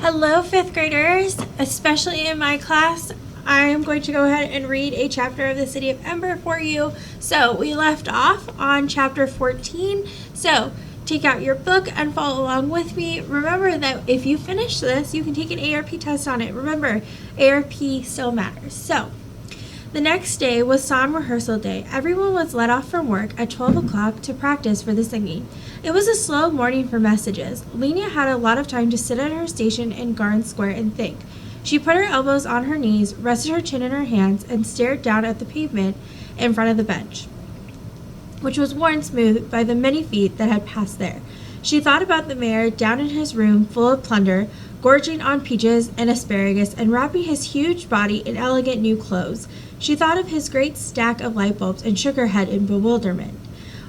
Hello, fifth graders, especially in my class. I am going to go ahead and read a chapter of the City of Ember for you. So we left off on chapter 14. So take out your book and follow along with me. Remember that if you finish this, you can take an ARP test on it. Remember, ARP still matters. So the next day was psalm rehearsal day. Everyone was let off from work at 12 o'clock to practice for the singing. It was a slow morning for messages. Lena had a lot of time to sit at her station in Garden Square and think. She put her elbows on her knees, rested her chin in her hands, and stared down at the pavement in front of the bench, which was worn smooth by the many feet that had passed there. She thought about the mayor down in his room full of plunder, gorging on peaches and asparagus and wrapping his huge body in elegant new clothes. She thought of his great stack of light bulbs and shook her head in bewilderment.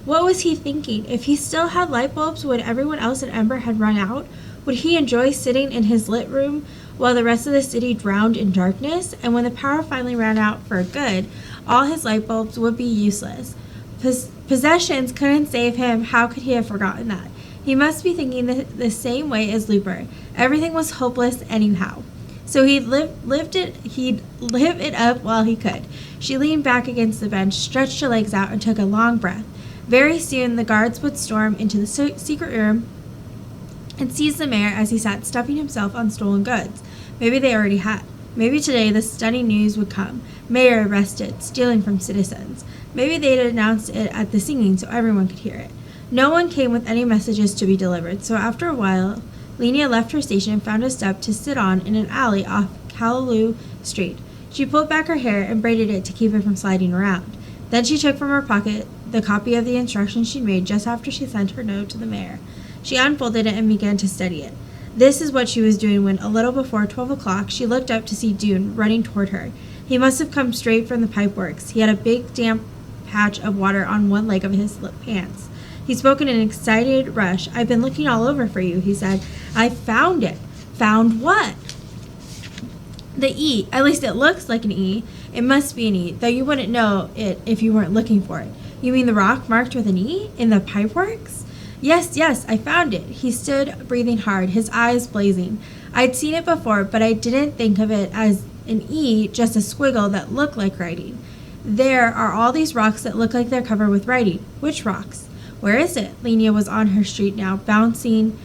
What was he thinking? If he still had light bulbs when everyone else in Ember had run out, would he enjoy sitting in his lit room while the rest of the city drowned in darkness? And when the power finally ran out for good, all his light bulbs would be useless. Possessions couldn't save him. How could he have forgotten that? He must be thinking the same way as Looper. Everything was hopeless anyhow. So he'd live it up while he could. She leaned back against the bench, stretched her legs out, and took a long breath. Very soon the guards would storm into the secret room and seize the mayor as he sat stuffing himself on stolen goods. Maybe they already had. Maybe today the stunning news would come. Mayor arrested, stealing from citizens. Maybe they'd announced it at the singing so everyone could hear it. No one came with any messages to be delivered, so after a while, Lena left her station and found a step to sit on in an alley off Aloud Street. She pulled back her hair and braided it to keep it from sliding around. Then she took from her pocket the copy of the instructions she'd made just after she sent her note to the mayor. She unfolded it and began to study it. This is what she was doing when, a little before 12 o'clock, she looked up to see Dune running toward her. He must have come straight from the pipeworks. He had a big damp patch of water on one leg of his pants. He spoke in an excited rush. "I've been looking all over for you," he said. "I found it." "Found what?" "The E. At least it looks like an E. It must be an E, though you wouldn't know it if you weren't looking for it." "You mean the rock marked with an E? In the pipeworks?" Yes, I found it." He stood breathing hard, his eyes blazing. "I'd seen it before, but I didn't think of it as an E, just a squiggle that looked like writing. There are all these rocks that look like they're covered with writing." "Which rocks?" "Where is it?" Lena was on her street now, bouncing.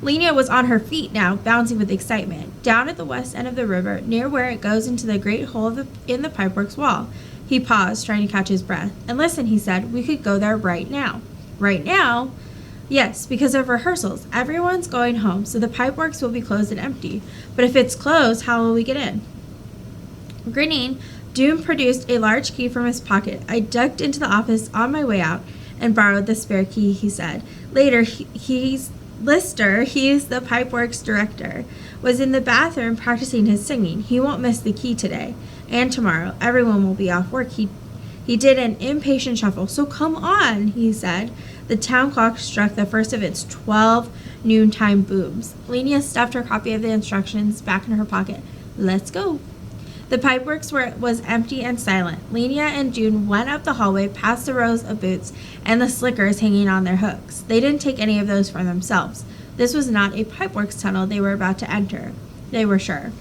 Lena was on her feet now, bouncing with excitement. "Down at the west end of the river, near where it goes into the great hole in the pipeworks wall." He paused, trying to catch his breath. "And listen," he said, "we could go there right now." "Right now?" "Yes, because of rehearsals. Everyone's going home, so the pipeworks will be closed and empty. But if it's closed, how will we get in?" Grinning, Doom produced a large key from his pocket. "I ducked into the office on my way out and borrowed the spare key," he said. "Later, Lister, he's the pipeworks director, was in the bathroom practicing his singing. He won't miss the key today and tomorrow. Everyone will be off work." He did an impatient shuffle. "So come on," he said. The town clock struck the first of its 12 noontime booms. Lena stuffed her copy of the instructions back in her pocket. "Let's go." The pipeworks was empty and silent. Lena and June went up the hallway past the rows of boots and the slickers hanging on their hooks. They didn't take any of those for themselves. This was not a pipeworks tunnel they were about to enter, they were sure.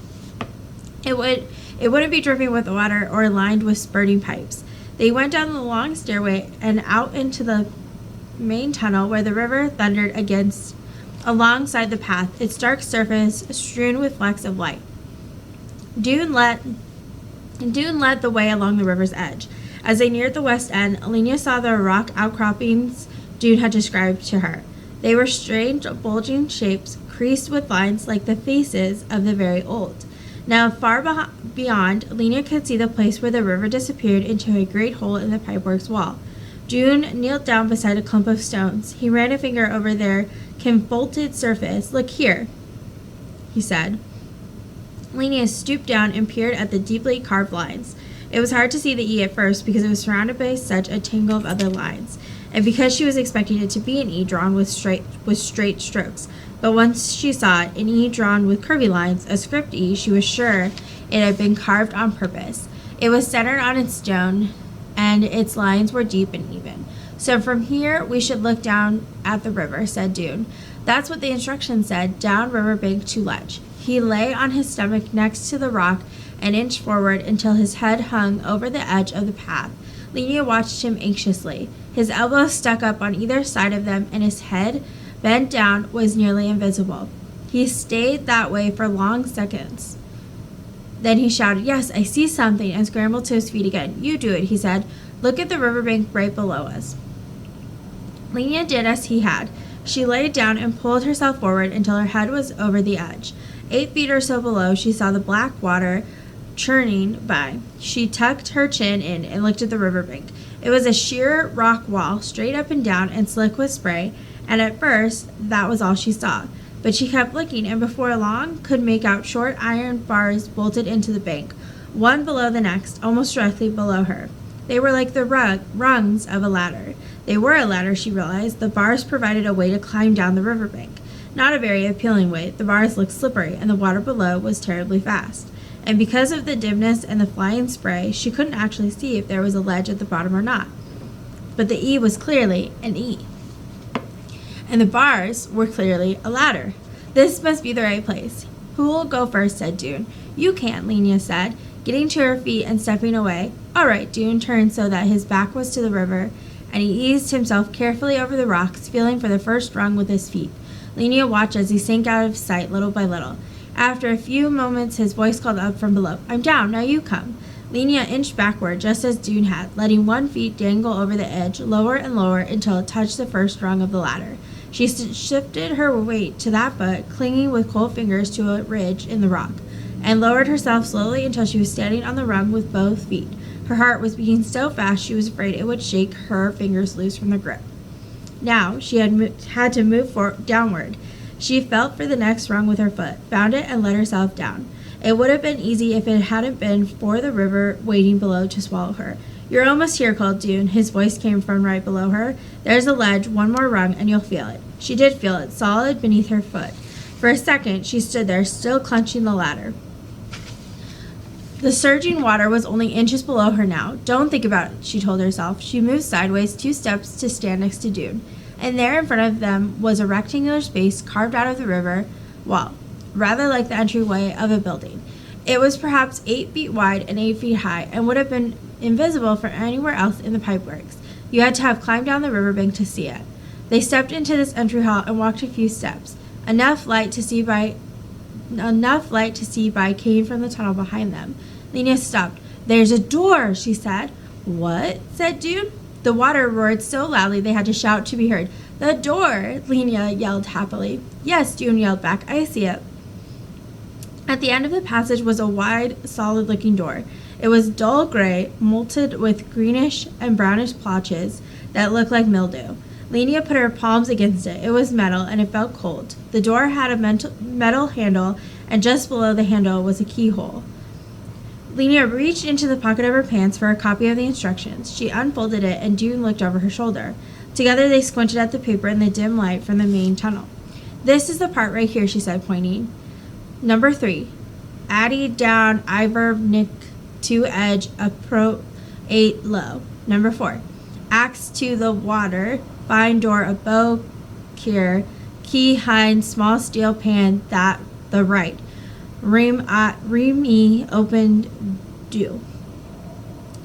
It wouldn't be dripping with water or lined with spurting pipes. They went down the long stairway and out into the main tunnel where the river thundered alongside the path, its dark surface strewn with flecks of light. Dune led the way along the river's edge. As they neared the west end, Lena saw the rock outcroppings Dune had described to her. They were strange, bulging shapes, creased with lines like the faces of the very old. Now, far beyond, Lena could see the place where the river disappeared into a great hole in the pipeworks wall. Dune kneeled down beside a clump of stones. He ran a finger over their convoluted surface. "Look here," he said. Lena stooped down and peered at the deeply carved lines. It was hard to see the E at first because it was surrounded by such a tangle of other lines, and because she was expecting it to be an E drawn with straight strokes. But once she saw it, an E drawn with curvy lines, a script E, she was sure it had been carved on purpose. It was centered on its stone, and its lines were deep and even. So from here, we should look down at the river, said Dune. That's what the instructions said, down riverbank to ledge. He lay on his stomach next to the rock and inched forward until his head hung over the edge of the path. Lenia watched him anxiously. His elbows stuck up on either side of them, and his head, bent down, was nearly invisible. He stayed that way for long seconds. Then he shouted, "Yes, I see something," and scrambled to his feet again. "You do it," he said. "Look at the riverbank right below us." Lenia did as he had. She lay down and pulled herself forward until her head was over the edge. 8 feet or so below, she saw the black water churning by. She tucked her chin in and looked at the riverbank. It was a sheer rock wall, straight up and down and slick with spray, and at first, that was all she saw. But she kept looking, and before long could make out short iron bars bolted into the bank, one below the next, almost directly below her. They were like the rungs of a ladder. They were a ladder, she realized. The bars provided a way to climb down the riverbank. Not a very appealing way. The bars looked slippery, and the water below was terribly fast. And because of the dimness and the flying spray, she couldn't actually see if there was a ledge at the bottom or not. But the E was clearly an E. And the bars were clearly a ladder. This must be the right place. "Who will go first?" said Dune. "You can," Lenia said, getting to her feet and stepping away. "All right." Dune turned so that his back was to the river, and he eased himself carefully over the rocks, feeling for the first rung with his feet. Lenia watched as he sank out of sight little by little. After a few moments, his voice called up from below, "I'm down, now you come." Lenia inched backward, just as Dune had, letting one foot dangle over the edge, lower and lower, until it touched the first rung of the ladder. She shifted her weight to that foot, clinging with cold fingers to a ridge in the rock, and lowered herself slowly until she was standing on the rung with both feet. Her heart was beating so fast she was afraid it would shake her fingers loose from the grip. Now she had to move downward. She felt for the next rung with her foot, found it, and let herself down. It would have been easy if it hadn't been for the river waiting below to swallow her. "You're almost here," called Dune. His voice came from right below her. "There's a ledge, one more rung, and you'll feel it." She did feel it, solid beneath her foot. For a second, she stood there, still clutching the ladder. The surging water was only inches below her now. "Don't think about it," she told herself. She moved sideways 2 steps to stand next to Dune, and there in front of them was a rectangular space carved out of the river wall, rather like the entryway of a building. It was perhaps 8 feet wide and 8 feet high, and would have been invisible from anywhere else in the pipeworks. You had to have climbed down the riverbank to see it. They stepped into this entry hall and walked a few steps. Enough light to see by came from the tunnel behind them. Lenia stopped. "There's a door," she said. "What?" said Dune. The water roared so loudly they had to shout to be heard. "The door!" Lenia yelled happily. "Yes," Dune yelled back. "I see it." At the end of the passage was a wide, solid-looking door. It was dull gray, mottled with greenish and brownish blotches that looked like mildew. Lenia put her palms against it. It was metal, and it felt cold. The door had a metal handle, and just below the handle was a keyhole. Lenia reached into the pocket of her pants for a copy of the instructions. She unfolded it, and Dune looked over her shoulder. Together they squinted at the paper in the dim light from the main tunnel. "This is the part right here," she said, pointing. "Number 3. Addy down Iver Nick 2 edge appro 8 low. Number 4. Axe to the water. Find door a bow kier. Key hind small steel pan that the right. Ream e opened do."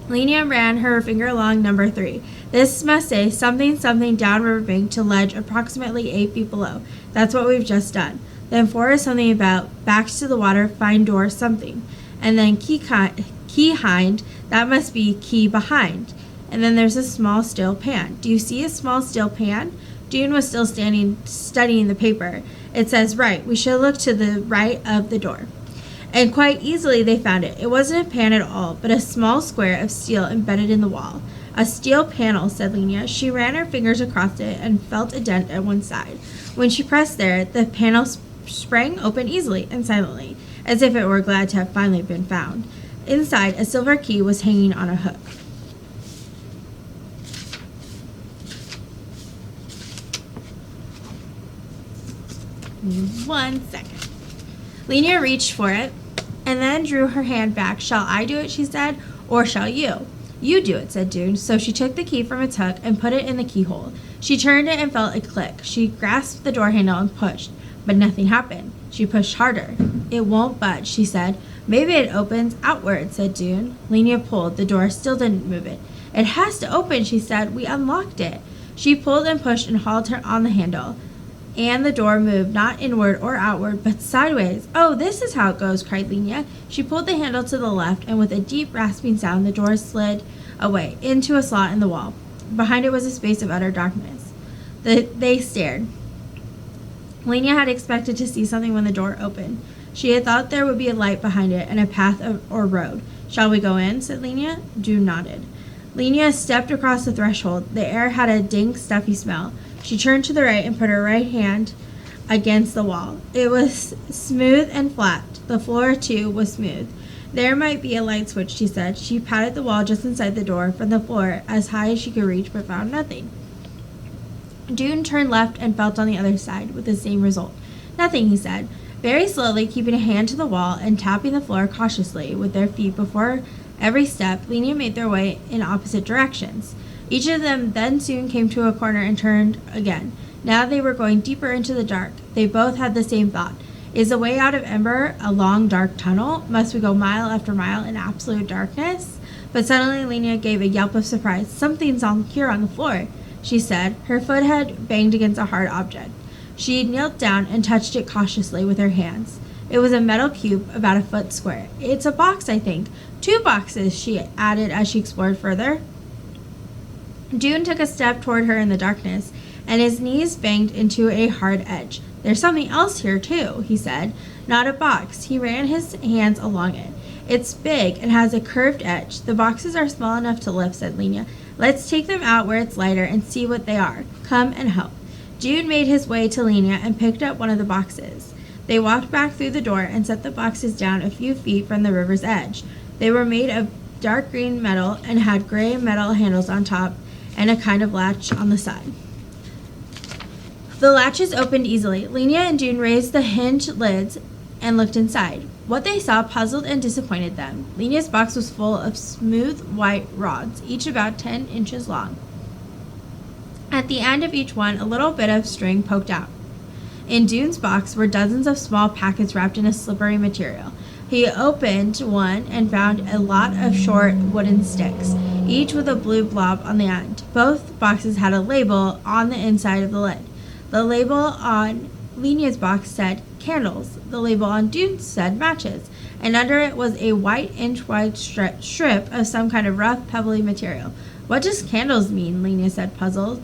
Lenia ran her finger along number 3. "This must say something down riverbank to ledge approximately 8 feet below. That's what we've just done. Then 4 is something about backs to the water, find door something. And then key hind, that must be key behind. And then there's a small steel pan. Do you see a small steel pan?" Dune was still standing, studying the paper. "It says right. We should look to the right of the door." And quite easily they found it. It wasn't a pan at all, but a small square of steel embedded in the wall. "A steel panel," said Lenia. She ran her fingers across it and felt a dent at one side. When she pressed there, the panel sprang open easily and silently, as if it were glad to have finally been found. Inside, a silver key was hanging on a hook. One second. Lenia reached for it and then drew her hand back. "Shall I do it?" she said. "Or shall you?" You do it, said June. So she took the key from its hook and put it in the keyhole. She turned it and felt a click. She grasped the door handle and pushed, but nothing happened. She pushed harder. It won't budge, she said. Maybe it opens outward, said June. Lenia pulled. The door still didn't move it. It has to open, she said. We unlocked it. She pulled and pushed and hauled her on the handle. And the door moved, not inward or outward, but sideways. Oh, this is how it goes, cried Lenia. She pulled the handle to the left, and with a deep rasping sound, the door slid away into a slot in the wall. Behind it was a space of utter darkness. They stared. Lenia had expected to see something when the door opened. She had thought there would be a light behind it and a path or road. Shall we go in? Said Lenia. June nodded. Lenia stepped across the threshold. The air had a dank, stuffy smell. She turned to the right and put her right hand against the wall. It was smooth and flat. The floor, too, was smooth. There might be a light switch, she said. She patted the wall just inside the door from the floor as high as she could reach, but found nothing. June turned left and felt on the other side, with the same result. Nothing, he said. Very slowly, keeping a hand to the wall and tapping the floor cautiously with their feet before every step, Lenia made their way in opposite directions. Each of them then soon came to a corner and turned again. Now they were going deeper into the dark. They both had the same thought. Is the way out of Ember a long, dark tunnel? Must we go mile after mile in absolute darkness? But suddenly Lenia gave a yelp of surprise. Something's here on the floor, she said. Her foot had banged against a hard object. She knelt down and touched it cautiously with her hands. It was a metal cube about a foot square. It's a box, I think. 2 boxes, she added as she explored further. June took a step toward her in the darkness, and his knees banged into a hard edge. There's something else here, too, he said. Not a box. He ran his hands along it. It's big and has a curved edge. The boxes are small enough to lift, said Lenia. Let's take them out where it's lighter and see what they are. Come and help. June made his way to Lenia and picked up one of the boxes. They walked back through the door and set the boxes down a few feet from the river's edge. They were made of dark green metal and had gray metal handles on top and a kind of latch on the side. The latches opened easily. Lenia and June raised the hinged lids and looked inside. What they saw puzzled and disappointed them. Lenia's box was full of smooth white rods, each about 10 inches long. At the end of each one, a little bit of string poked out. In June's box were dozens of small packets wrapped in a slippery material. He opened one and found a lot of short wooden sticks, each with a blue blob on the end. Both boxes had a label on the inside of the lid. The label on Lenia's box said candles. The label on June's said matches, and under it was a white inch-wide strip of some kind of rough, pebbly material. What does candles mean? Lenia said, puzzled.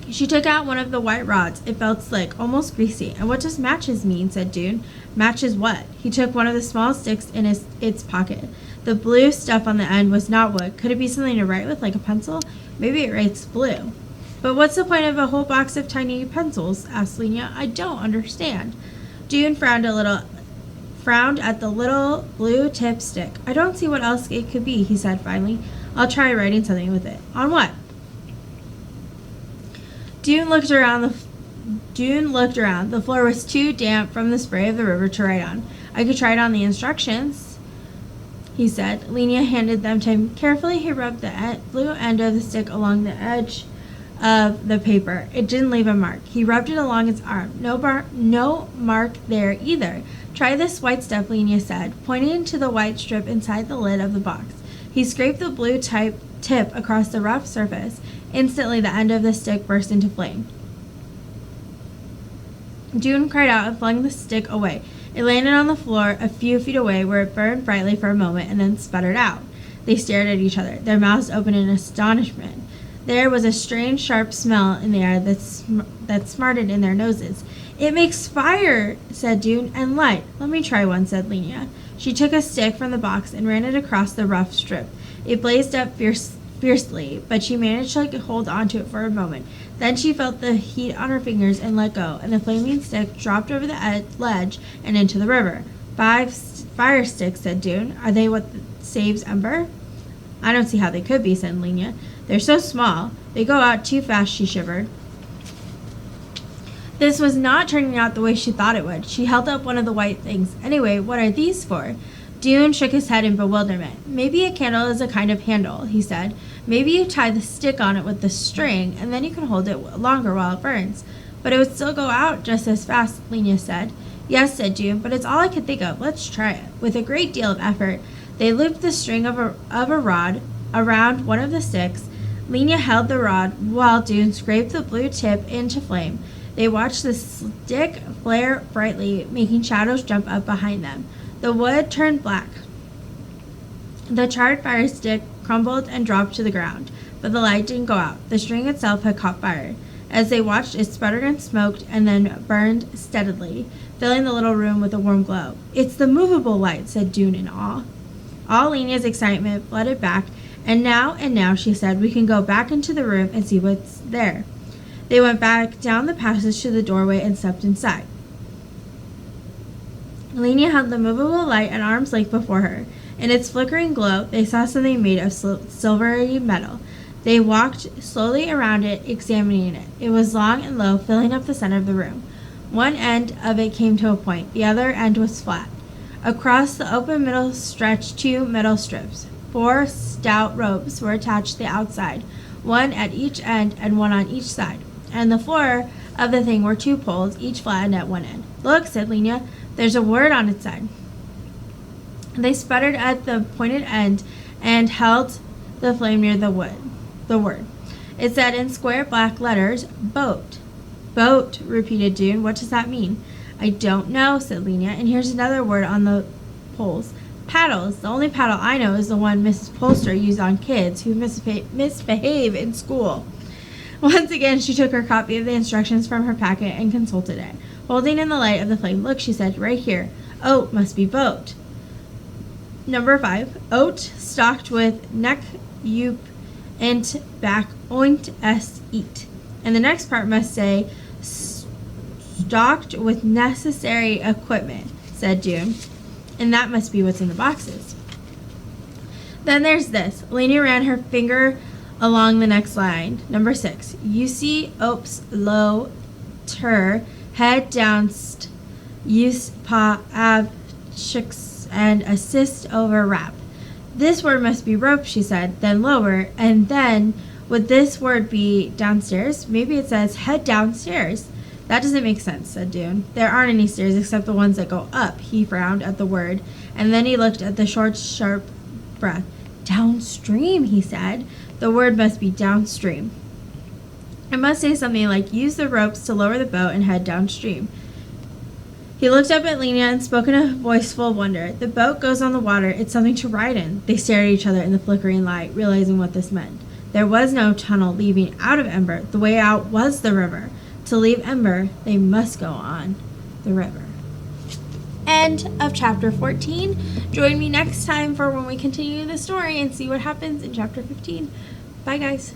She took out one of the white rods. It felt slick, almost greasy. And what does matches mean? Said June. Matches what? He took one of the small sticks in its pocket. The blue stuff on the end was not wood. Could it be something to write with, like a pencil? Maybe it writes blue. But what's the point of a whole box of tiny pencils? Asked Lenia. I don't understand. June frowned at the little blue-tipped stick. I don't see what else it could be, he said finally. I'll try writing something with it. On what? June looked around. The floor was too damp from the spray of the river to write on. I could try it on the instructions, he said. Lenia handed them to him. Carefully, he rubbed the blue end of the stick along the edge of the paper. It didn't leave a mark. He rubbed it along his arm. No mark there either. Try this white stuff, Lenia said, pointing to the white strip inside the lid of the box. He scraped the blue tip across the rough surface. Instantly, the end of the stick burst into flame. June cried out and flung the stick away. It landed on the floor a few feet away, where it burned brightly for a moment and then sputtered out. They stared at each other, their mouths open in astonishment. There was a strange, sharp smell in the air that smarted in their noses. It makes fire, said June, and light. Let me try one, said Lenia. She took a stick from the box and ran it across the rough strip. It blazed up fiercely, but she managed to hold onto it for a moment. Then she felt the heat on her fingers and let go, and the flaming stick dropped over the ledge and into the river. 5 fire sticks, said June. Are they what saves Ember? I don't see how they could be, said Lenia. They're so small. They go out too fast, she shivered. This was not turning out the way she thought it would. She held up one of the white things. Anyway, what are these for? Dune shook his head in bewilderment. Maybe a candle is a kind of handle, he said. Maybe you tie the stick on it with the string, and then you can hold it longer while it burns. But it would still go out just as fast, Lena said. Yes, said Dune, but it's all I could think of. Let's try it. With a great deal of effort, they looped the string of a rod around one of the sticks. Lena held the rod while Dune scraped the blue tip into flame. They watched the stick flare brightly, making shadows jump up behind them. The wood turned black. The charred fire stick crumbled and dropped to the ground, but the light didn't go out. The string itself had caught fire. As they watched, it sputtered and smoked and then burned steadily, filling the little room with a warm glow. It's the movable light, said Dune in awe. All Lena's excitement flooded back. And now, she said, we can go back into the room and see what's there. They went back down the passage to the doorway and stepped inside. Lena held the movable light at arm's length before her. In its flickering glow, they saw something made of silvery metal. They walked slowly around it, examining it. It was long and low, filling up the center of the room. One end of it came to a point. The other end was flat. Across the open middle stretched 2 metal strips. 4 stout ropes were attached to the outside, one at each end and one on each side. And the floor of the thing were 2 poles, each flattened at one end. Look, said Lena, there's a word on its side. They sputtered at the pointed end and held the flame near the word. It said in square black letters, boat. Boat, repeated Dune. What does that mean? I don't know, said Lena, and here's another word on the poles. Paddles. The only paddle I know is the one Mrs. Polster used on kids who misbehave in school. Once again, she took her copy of the instructions from her packet and consulted it. Holding in the light of the flame, look, she said, right here. Oat must be boat. Number 5. Oat stocked with neck, youp, and back, oint, s, eat. And the next part must say, stocked with necessary equipment, said Dune. And that must be what's in the boxes. Then there's this. Lena ran her finger along the next line. Number 6. You see ops low ter, head downst, use pa ab chicks and assist over rap. This word must be rope, she said, then lower, and then would this word be downstairs? Maybe it says head downstairs. That doesn't make sense, said Dune. There aren't any stairs except the ones that go up. He frowned at the word, and then he looked at the short, sharp breath. Downstream, he said. The word must be downstream. It must say something like, use the ropes to lower the boat and head downstream. He looked up at Lena and spoke in a voice full of wonder. The boat goes on the water. It's something to ride in. They stared at each other in the flickering light, realizing what this meant. There was no tunnel leading out of Ember. The way out was the river. To leave Ember, they must go on the river. End of chapter 14. Join me next time for when we continue the story and see what happens in chapter 15. Bye, guys.